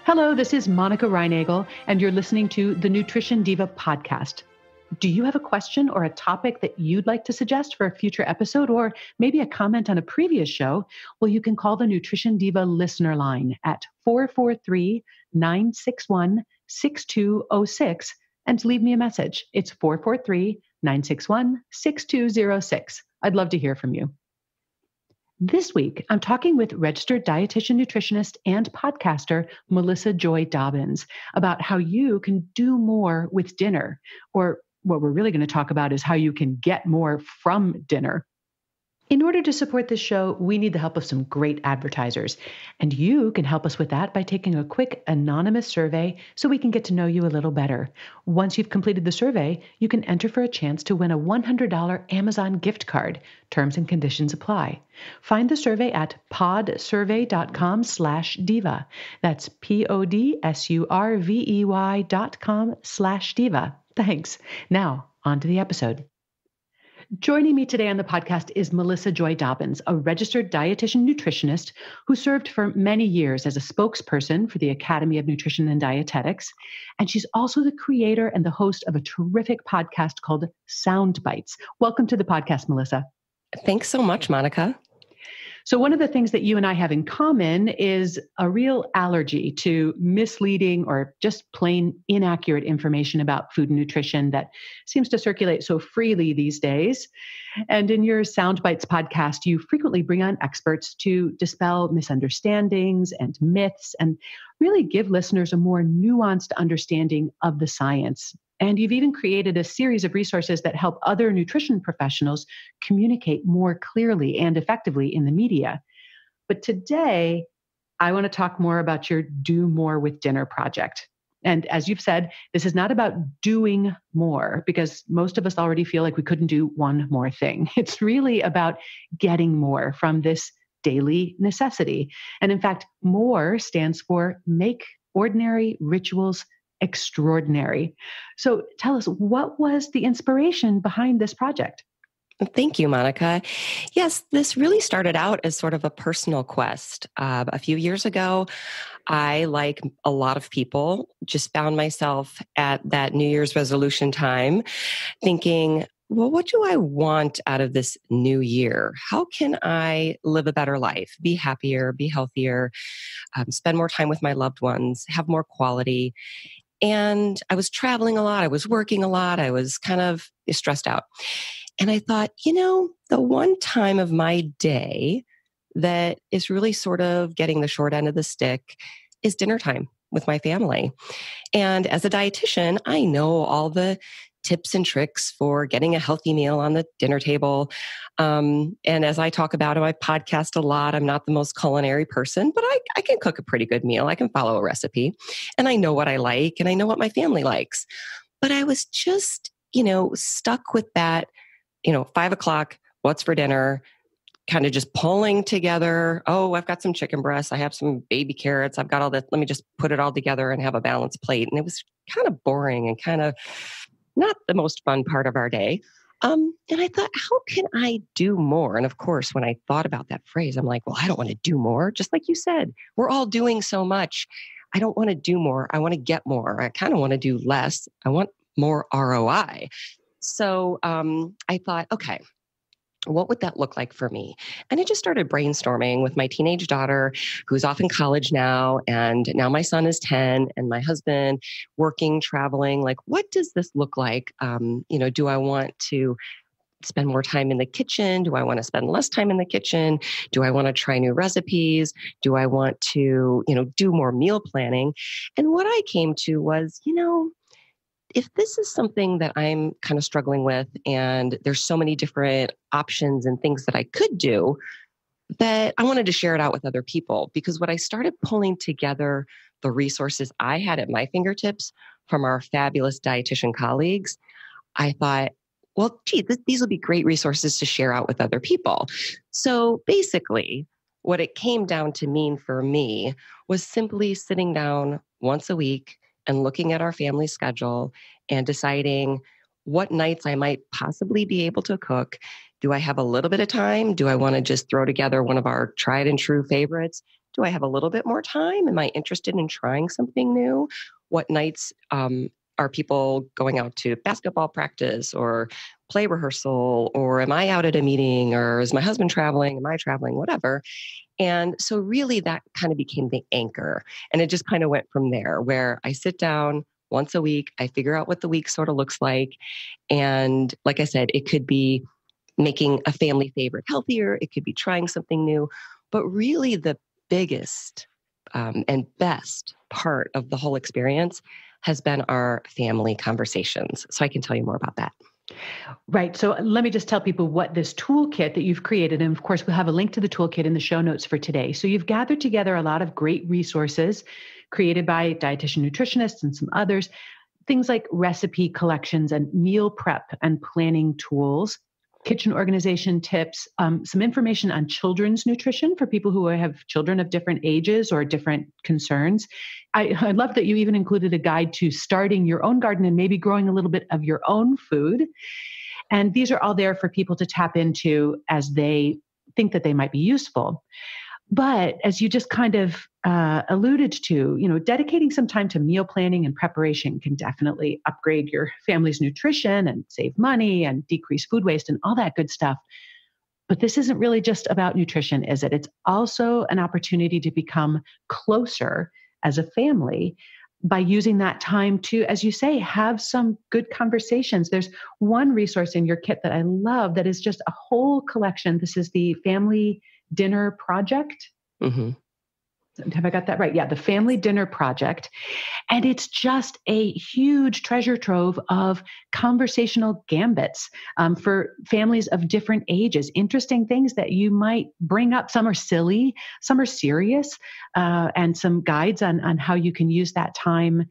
Hello, this is Monica Reinagel, and you're listening to the Nutrition Diva podcast. Do you have a question or a topic that you'd like to suggest for a future episode, or maybe a comment on a previous show? Well, you can call the Nutrition Diva listener line at 443-961-6206 and leave me a message. It's 443-961-6206. I'd love to hear from you. This week, I'm talking with registered dietitian, nutritionist, and podcaster Melissa Joy Dobbins about how you can do more with dinner, or what we're really going to talk about is how you can get more from dinner. In order to support this show, we need the help of some great advertisers, and you can help us with that by taking a quick anonymous survey so we can get to know you a little better. Once you've completed the survey, you can enter for a chance to win a $100 Amazon gift card. Terms and conditions apply. Find the survey at podsurvey.com/diva. That's podsurvey.com/diva. Thanks. Now, on to the episode. Joining me today on the podcast is Melissa Joy Dobbins, a registered dietitian nutritionist who served for many years as a spokesperson for the Academy of Nutrition and Dietetics. And she's also the creator and the host of a terrific podcast called Sound Bites. Welcome to the podcast, Melissa. Thanks so much, Monica. So one of the things that you and I have in common is a real allergy to misleading or just plain inaccurate information about food and nutrition that seems to circulate so freely these days. And in your Sound Bites podcast, you frequently bring on experts to dispel misunderstandings and myths and really give listeners a more nuanced understanding of the science. And you've even created a series of resources that help other nutrition professionals communicate more clearly and effectively in the media. But today, I want to talk more about your Do More with Dinner project. And as you've said, this is not about doing more, because most of us already feel like we couldn't do one more thing. It's really about getting more from this daily necessity. And in fact, more stands for make ordinary rituals extraordinary. So tell us, what was the inspiration behind this project? Thank you, Monica. Yes, this really started out as sort of a personal quest. A few years ago, I, like a lot of people, just found myself at that New Year's resolution time thinking, well, what do I want out of this new year? How can I live a better life, be happier, be healthier, spend more time with my loved ones, have more quality? And I was traveling a lot. I was working a lot. I was kind of stressed out. And I thought, the one time of my day that is really sort of getting the short end of the stick is dinner time with my family. And as a dietitian, I know all the tips and tricks for getting a healthy meal on the dinner table. And as I talk about in my podcast a lot, I'm not the most culinary person, but I can cook a pretty good meal. I can follow a recipe, and I know what I like, and I know what my family likes. But I was just, stuck with that, 5 o'clock, what's for dinner? Kind of just pulling together, I've got some chicken breasts, I have some baby carrots, I've got all that. Let me just put it all together and have a balanced plate. And it was kind of boring and kind of not the most fun part of our day. And I thought, how can I do more? And of course, when I thought about that phrase, I'm like, well, I don't want to do more. Just like you said, we're all doing so much. I don't want to do more. I want to get more. I kind of want to do less. I want more ROI. So I thought, okay, what would that look like for me? And I just started brainstorming with my teenage daughter, who's off in college now. And now my son is 10 and my husband working, traveling. Like, what does this look like? Do I want to spend more time in the kitchen? Do I want to spend less time in the kitchen? Do I want to try new recipes? Do I want to, do more meal planning? And what I came to was, if this is something that I'm kind of struggling with and there's so many different options and things that I could do, that I wanted to share it out with other people. Because when I started pulling together the resources I had at my fingertips from our fabulous dietitian colleagues, I thought, well, these will be great resources to share out with other people. So basically, what it came down to mean for me was simply sitting down once a week and looking at our family schedule and deciding what nights I might possibly be able to cook Do I have a little bit of time? Do I want to just throw together one of our tried and true favorites? Do I have a little bit more time? Am I interested in trying something new? What nights are people going out to basketball practice or play rehearsal? Or am I out at a meeting? Or is my husband traveling? Am I traveling? Whatever. And so really that kind of became the anchor. And it just kind of went from there, where I sit down once a week, I figure out what the week sort of looks like. And like I said, it could be making a family favorite healthier. It could be trying something new. But really the biggest and best part of the whole experience has been our family conversations. So I can tell you more about that. Right. So let me just tell people what this toolkit that you've created. And of course, we'll have a link to the toolkit in the show notes for today. So you've gathered together a lot of great resources created by dietitian nutritionists and some others, things like recipe collections and meal prep and planning tools, kitchen organization tips, some information on children's nutrition for people who have children of different ages or different concerns. I love that you even included a guide to starting your own garden and maybe growing a little bit of your own food. And these are all there for people to tap into as they think that they might be useful. But as you just kind of alluded to, dedicating some time to meal planning and preparation can definitely upgrade your family's nutrition and save money and decrease food waste and all that good stuff. But this isn't really just about nutrition, is it? It's also an opportunity to become closer as a family by using that time to, as you say, have some good conversations. There's one resource in your kit that I love that is just a whole collection. This is the Family Dinner Project. Mm-hmm. Have I got that right? Yeah, the Family Dinner Project. And it's just a huge treasure trove of conversational gambits for families of different ages, interesting things that you might bring up. Some are silly, some are serious, and some guides on how you can use that time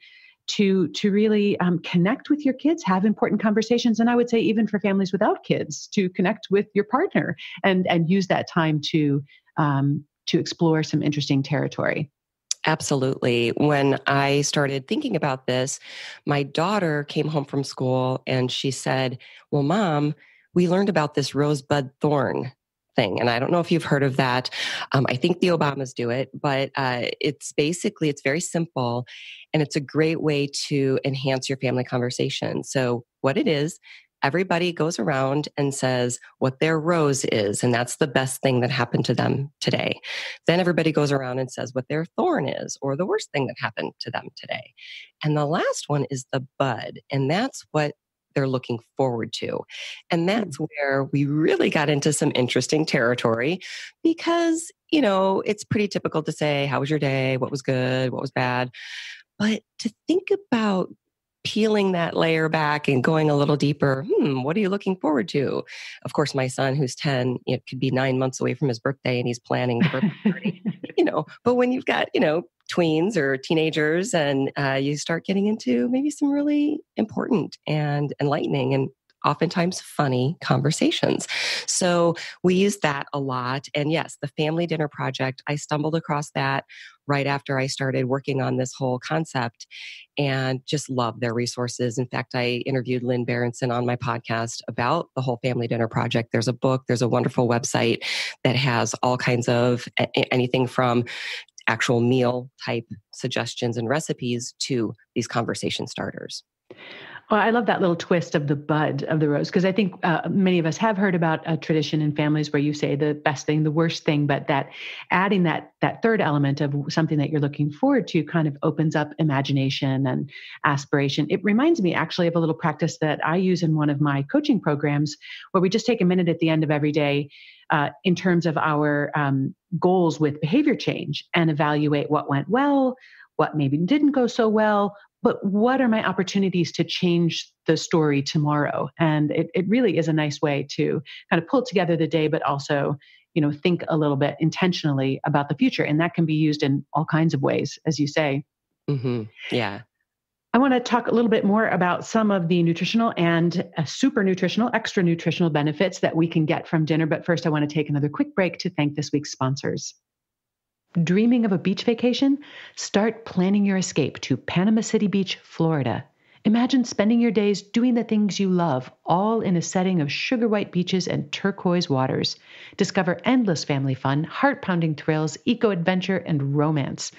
to really connect with your kids, have important conversations. And I would say even for families without kids, to connect with your partner and use that time to explore some interesting territory. Absolutely. When I started thinking about this, my daughter came home from school and she said, well, Mom, we learned about this rosebud thorn thing. And I don't know if you've heard of that. I think the Obamas do it, but it's very simple. And it's a great way to enhance your family conversation. So what it is, everybody goes around and says what their rose is, and that's the best thing that happened to them today. Then everybody goes around and says what their thorn is, or the worst thing that happened to them today. And the last one is the bud, and that's what they're looking forward to. And that's where we really got into some interesting territory because, it's pretty typical to say, how was your day? What was good? What was bad? But to think about peeling that layer back and going a little deeper, what are you looking forward to? Of course, my son, who's 10, it could be 9 months away from his birthday and he's planning the birthday party, but when you've got, tweens or teenagers and you start getting into maybe some really important and enlightening and oftentimes funny conversations. So we use that a lot. And yes, the Family Dinner Project, I stumbled across that right after I started working on this whole concept and just love their resources. In fact, I interviewed Lynn Berenson on my podcast about the whole Family Dinner Project. There's a book, there's a wonderful website that has all kinds of anything from actual meal type suggestions and recipes to these conversation starters. Well, I love that little twist of the bud of the rose, because I think many of us have heard about a tradition in families where you say the best thing, the worst thing, but that adding that third element of something that you're looking forward to kind of opens up imagination and aspiration. It reminds me actually of a little practice that I use in one of my coaching programs where we just take a minute at the end of every day in terms of our goals with behavior change and evaluate what went well, what maybe didn't go so well, but what are my opportunities to change the story tomorrow? And it really is a nice way to kind of pull together the day, but also, think a little bit intentionally about the future. And that can be used in all kinds of ways, as you say. Mm-hmm. Yeah. I want to talk a little bit more about some of the nutritional and super nutritional, extra nutritional benefits that we can get from dinner. But first, I want to take another quick break to thank this week's sponsors. Dreaming of a beach vacation? Start planning your escape to Panama City Beach, Florida. Imagine spending your days doing the things you love, all in a setting of sugar white beaches and turquoise waters. Discover endless family fun, heart-pounding thrills, eco-adventure, and romance.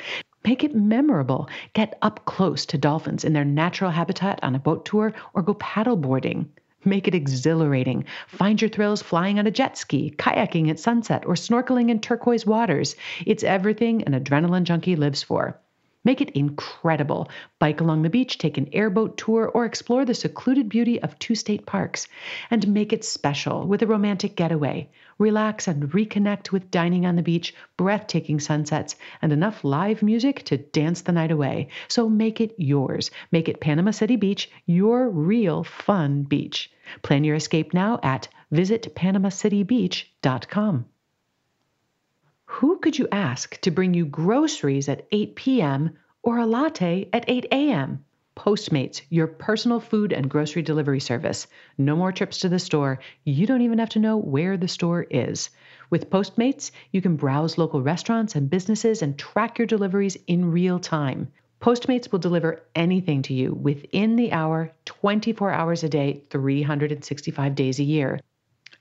Make it memorable. Get up close to dolphins in their natural habitat on a boat tour or go paddle boarding. Make it exhilarating. Find your thrills flying on a jet ski, kayaking at sunset, or snorkeling in turquoise waters. It's everything an adrenaline junkie lives for. Make it incredible. Bike along the beach, take an airboat tour, or explore the secluded beauty of 2 state parks. And make it special with a romantic getaway. Relax and reconnect with dining on the beach, breathtaking sunsets, and enough live music to dance the night away. So make it yours. Make it Panama City Beach, your real fun beach. Plan your escape now at visitpanamacitybeach.com. Who could you ask to bring you groceries at 8 p.m. or a latte at 8 a.m.? Postmates, your personal food and grocery delivery service. No more trips to the store. You don't even have to know where the store is. With Postmates, you can browse local restaurants and businesses and track your deliveries in real time. Postmates will deliver anything to you within the hour, 24 hours a day, 365 days a year.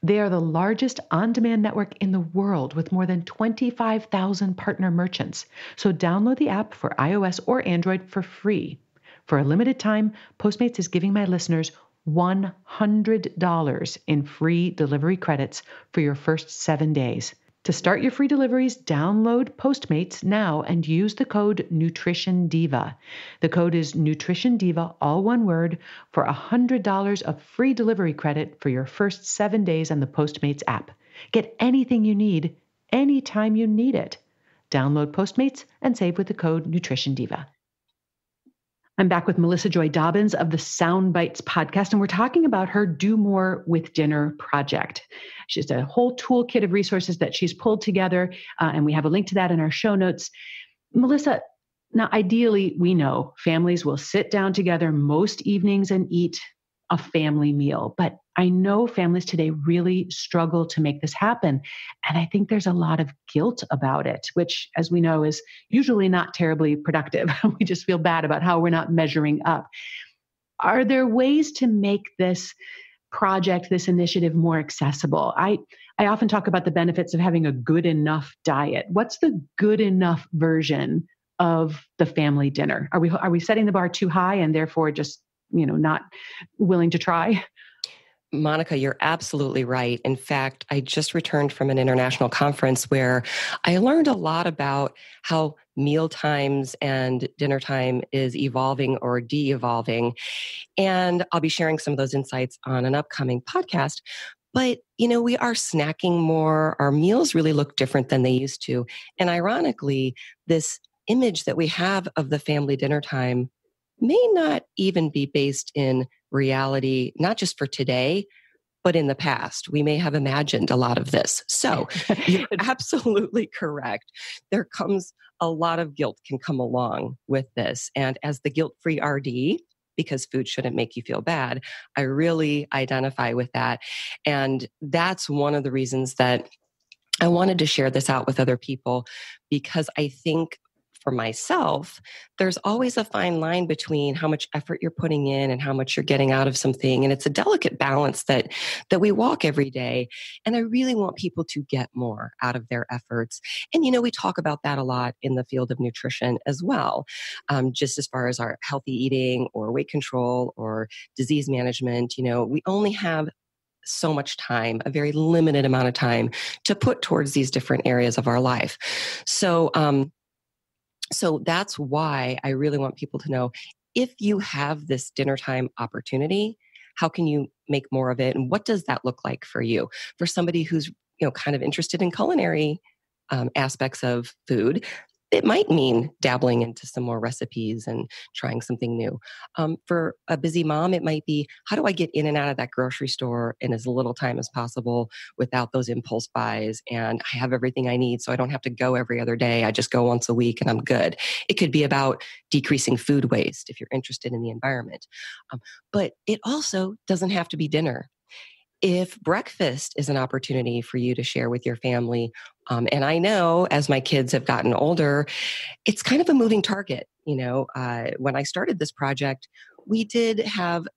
They are the largest on-demand network in the world with more than 25,000 partner merchants. So download the app for iOS or Android for free. For a limited time, Postmates is giving my listeners $100 in free delivery credits for your first 7 days. To start your free deliveries, download Postmates now and use the code Nutrition Diva. The code is Nutrition Diva, all one word, for $100 of free delivery credit for your first 7 days on the Postmates app. Get anything you need, anytime you need it. Download Postmates and save with the code Nutrition Diva. I'm back with Melissa Joy Dobbins of the Sound Bites podcast, and we're talking about her Do More with Dinner project. She's a whole toolkit of resources that she's pulled together, and we have a link to that in our show notes. Melissa, now ideally, we know families will sit down together most evenings and eat a family meal, but I know families today really struggle to make this happen. And I think there's a lot of guilt about it, which, as we know, is usually not terribly productive. We just feel bad about how we're not measuring up. Are there ways to make this project, this initiative more accessible? I often talk about the benefits of having a good enough diet. What's the good enough version of the family dinner? Are we setting the bar too high and therefore just not willing to try? Monica, you're absolutely right. In fact, I just returned from an international conference where I learned a lot about how meal times and dinner time is evolving or de-evolving. And I'll be sharing some of those insights on an upcoming podcast. But, we are snacking more. Our meals really look different than they used to. And ironically, this image that we have of the family dinner time may not even be based in reality, not just for today, but in the past. We may have imagined a lot of this. So you're absolutely correct. There comes a lot of guilt can come along with this. And as the guilt-free RD, because food shouldn't make you feel bad, I really identify with that. And that's one of the reasons that I wanted to share this out with other people, because I think for myself, there's always a fine line between how much effort you're putting in and how much you're getting out of something. And it's a delicate balance that we walk every day. And I really want people to get more out of their efforts. And, we talk about that a lot in the field of nutrition as well, just as far as our healthy eating or weight control or disease management. We only have so much time, a very limited amount of time to put towards these different areas of our life. So that's why I really want people to know, if you have this dinner time opportunity, how can you make more of it? And what does that look like for you? For somebody who's, kind of interested in culinary aspects of food, it might mean dabbling into some more recipes and trying something new. For a busy mom, it might be, how do I get in and out of that grocery store in as little time as possible without those impulse buys? And I have everything I need, so I don't have to go every other day. I just go once a week and I'm good. It could be about decreasing food waste if you're interested in the environment. But it also doesn't have to be dinner. If breakfast is an opportunity for you to share with your family, and I know as my kids have gotten older, it's kind of a moving target. When I started this project, we did have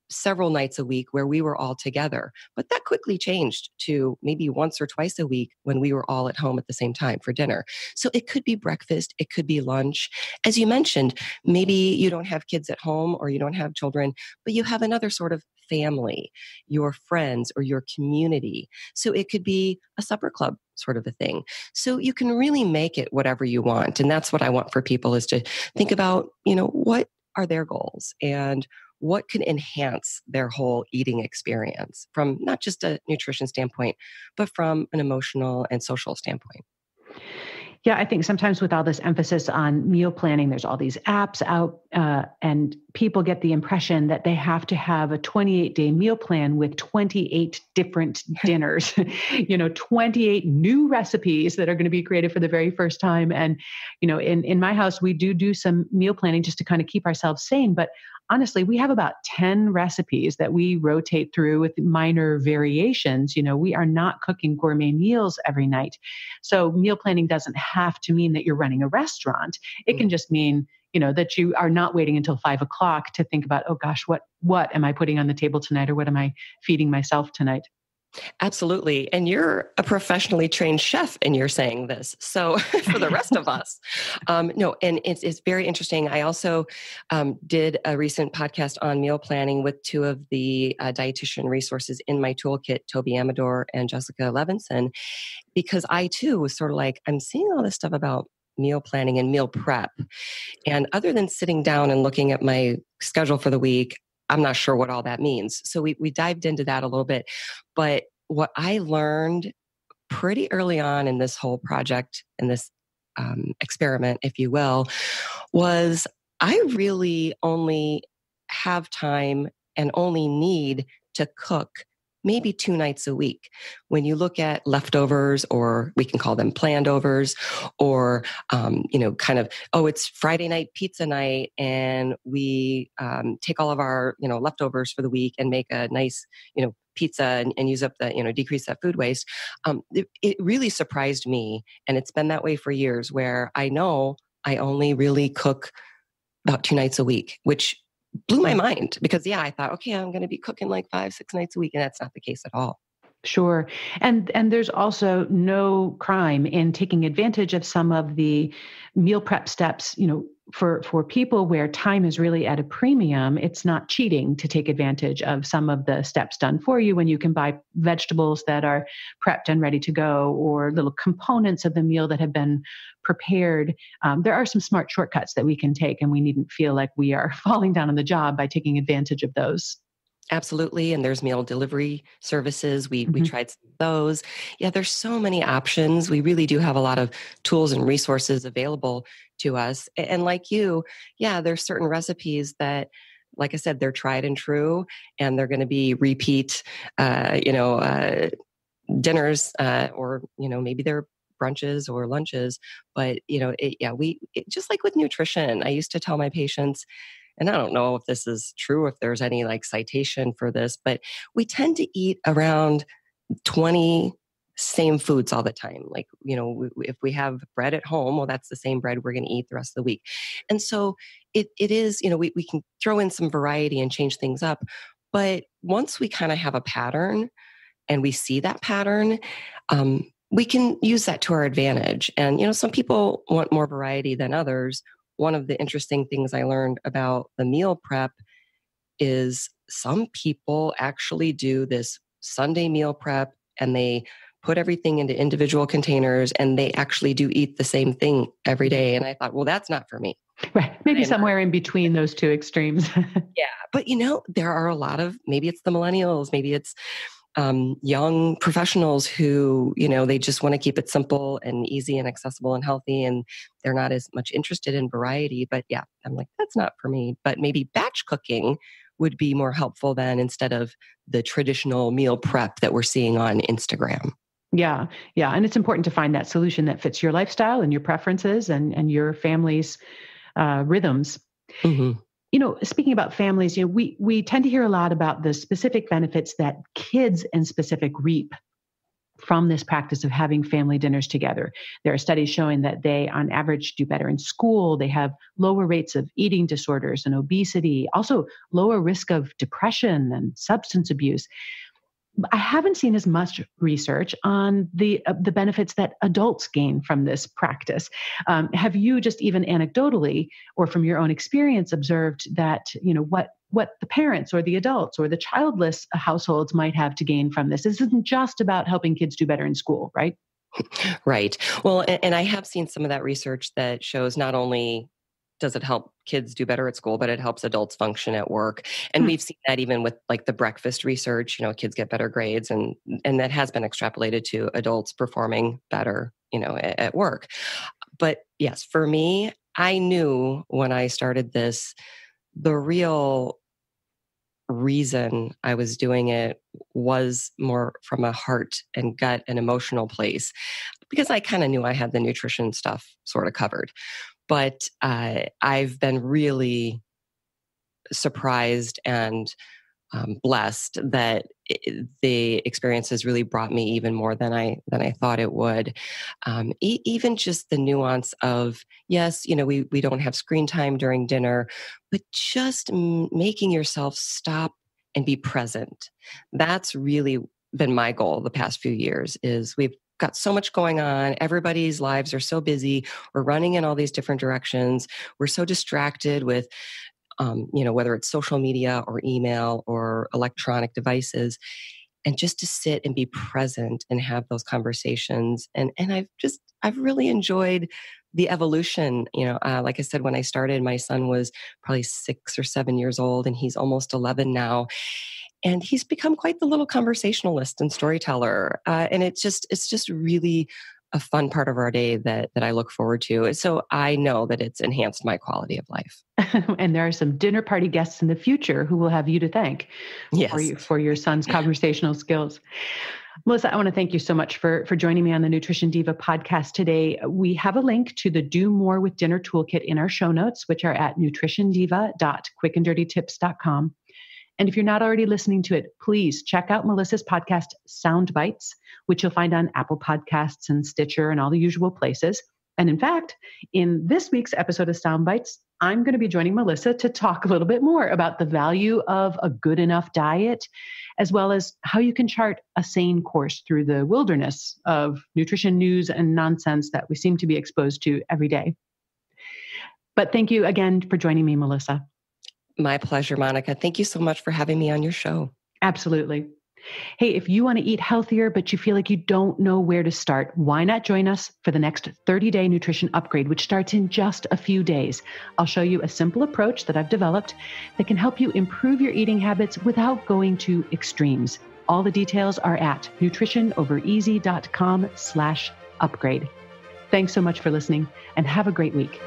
several nights a week where we were all together, but that quickly changed to maybe once or twice a week when we were all at home at the same time for dinner. So it could be breakfast, it could be lunch. As you mentioned, maybe you don't have kids at home or you don't have children, but you have another sort of family, your friends or your community. So it could be a supper club sort of a thing. So you can really make it whatever you want. And that's what I want for people, is to think about, what are their goals and what can enhance their whole eating experience from not just a nutrition standpoint, but from an emotional and social standpoint. Yeah, I think sometimes with all this emphasis on meal planning, there's all these apps out, and people get the impression that they have to have a 28-day meal plan with 28 different dinners, 28 new recipes that are going to be created for the very first time. And, in my house, we do some meal planning just to kind of keep ourselves sane. But honestly, we have about 10 recipes that we rotate through with minor variations. We are not cooking gourmet meals every night. So meal planning doesn't have to mean that you're running a restaurant. It can just mean, that you are not waiting until 5:00 to think about, oh gosh, what am I putting on the table tonight? Or what am I feeding myself tonight? Absolutely. And you're a professionally trained chef and you're saying this. So for the rest of us, no, and it's very interesting. I also did a recent podcast on meal planning with two of the dietitian resources in my toolkit, Toby Amador and Jessica Levinson, because I too was sort of like, I'm seeing all this stuff about meal planning and meal prep. And other than sitting down and looking at my schedule for the week, I'm not sure what all that means. So we dived into that a little bit. But what I learned pretty early on in this whole project and this experiment, if you will, was I really only have time and only need to cook maybe 2 nights a week. When you look at leftovers, or we can call them planned overs, or, it's Friday night pizza night and we take all of our, leftovers for the week and make a nice, pizza and use up the, decrease that food waste. It really surprised me. And it's been that way for years, where I know I only really cook about 2 nights a week, which blew my mind, because I thought, okay, I'm going to be cooking like 5-6 nights a week. And that's not the case at all. Sure. And there's also no crime in taking advantage of some of the meal prep steps, for people where time is really at a premium. It's not cheating to take advantage of some of the steps done for you when you can buy vegetables that are prepped and ready to go, or little components of the meal that have been prepared. There are some smart shortcuts that we can take, and we needn't feel like we are falling down on the job by taking advantage of those. Absolutely. And there's meal delivery services. We tried some of those. Yeah, there's so many options. We really do have a lot of tools and resources available to us. And like you, there's certain recipes that, like I said, they're tried and true, and they're going to be repeat, dinners, or, maybe they're brunches or lunches. But, just like with nutrition, I used to tell my patients, and I don't know if this is true, if there's any like citation for this, but we tend to eat around 20 same foods all the time. Like, if we have bread at home, well, that's the same bread we're going to eat the rest of the week. And so it is, we can throw in some variety and change things up. But once we kind of have a pattern and we see that pattern, we can use that to our advantage. And, some people want more variety than others. One of the interesting things I learned about the meal prep is some people actually do this Sunday meal prep, and they put everything into individual containers, and they actually do eat the same thing every day. And I thought, well, that's not for me. Right. Maybe somewhere in between those two extremes. Yeah. But, there are a lot of, maybe it's the millennials, maybe it's young professionals who, they just want to keep it simple and easy and accessible and healthy, and they're not as much interested in variety. But I'm like, that's not for me. But maybe batch cooking would be more helpful than, instead of the traditional meal prep that we're seeing on Instagram. Yeah. And it's important to find that solution that fits your lifestyle and your preferences and your family's rhythms. Mm-hmm. Speaking about families, we tend to hear a lot about the specific benefits that kids in specific reap from this practice of having family dinners together. There are studies showing that they, on average, do better in school. They have lower rates of eating disorders and obesity, also lower risk of depression and substance abuse. I haven't seen as much research on the benefits that adults gain from this practice. Have you, just even anecdotally or from your own experience, observed that what the parents or the adults or the childless households might have to gain from this? This isn't just about helping kids do better in school, right? Right. Well, and I have seen some of that research that shows not only does it help kids do better at school, but it helps adults function at work. And we've seen that even with like the breakfast research, kids get better grades, and that has been extrapolated to adults performing better, at work. But yes, for me, I knew when I started this, the real reason I was doing it was more from a heart and gut and emotional place, because I kind of knew I had the nutrition stuff sort of covered. But I've been really surprised and blessed that the experience has really brought me even more than I thought it would. Even just the nuance of, yes, we don't have screen time during dinner, but just making yourself stop and be present. That's really been my goal the past few years. Is we've got so much going on. Everybody's lives are so busy. We're running in all these different directions. We're so distracted with, whether it's social media or email or electronic devices, and just to sit and be present and have those conversations. And I've really enjoyed the evolution. Like I said, when I started, my son was probably 6 or 7 years old, and he's almost 11 now. And he's become quite the little conversationalist and storyteller. And it's just really a fun part of our day that I look forward to. So I know that it's enhanced my quality of life. And there are some dinner party guests in the future who will have you to thank for your son's conversational skills. Melissa, I want to thank you so much for joining me on the Nutrition Diva podcast today. We have a link to the Do More with Dinner toolkit in our show notes, which are at nutritiondiva.quickanddirtytips.com. And if you're not already listening to it, please check out Melissa's podcast, Sound Bites, which you'll find on Apple Podcasts and Stitcher and all the usual places. And in fact, in this week's episode of Sound Bites, I'm going to be joining Melissa to talk a little bit more about the value of a good enough diet, as well as how you can chart a sane course through the wilderness of nutrition news and nonsense that we seem to be exposed to every day. But thank you again for joining me, Melissa. My pleasure, Monica. Thank you so much for having me on your show. Absolutely. Hey, if you want to eat healthier, but you feel like you don't know where to start, why not join us for the next 30-day nutrition upgrade, which starts in just a few days. I'll show you a simple approach that I've developed that can help you improve your eating habits without going to extremes. All the details are at nutritionovereasy.com/upgrade. Thanks so much for listening, and have a great week.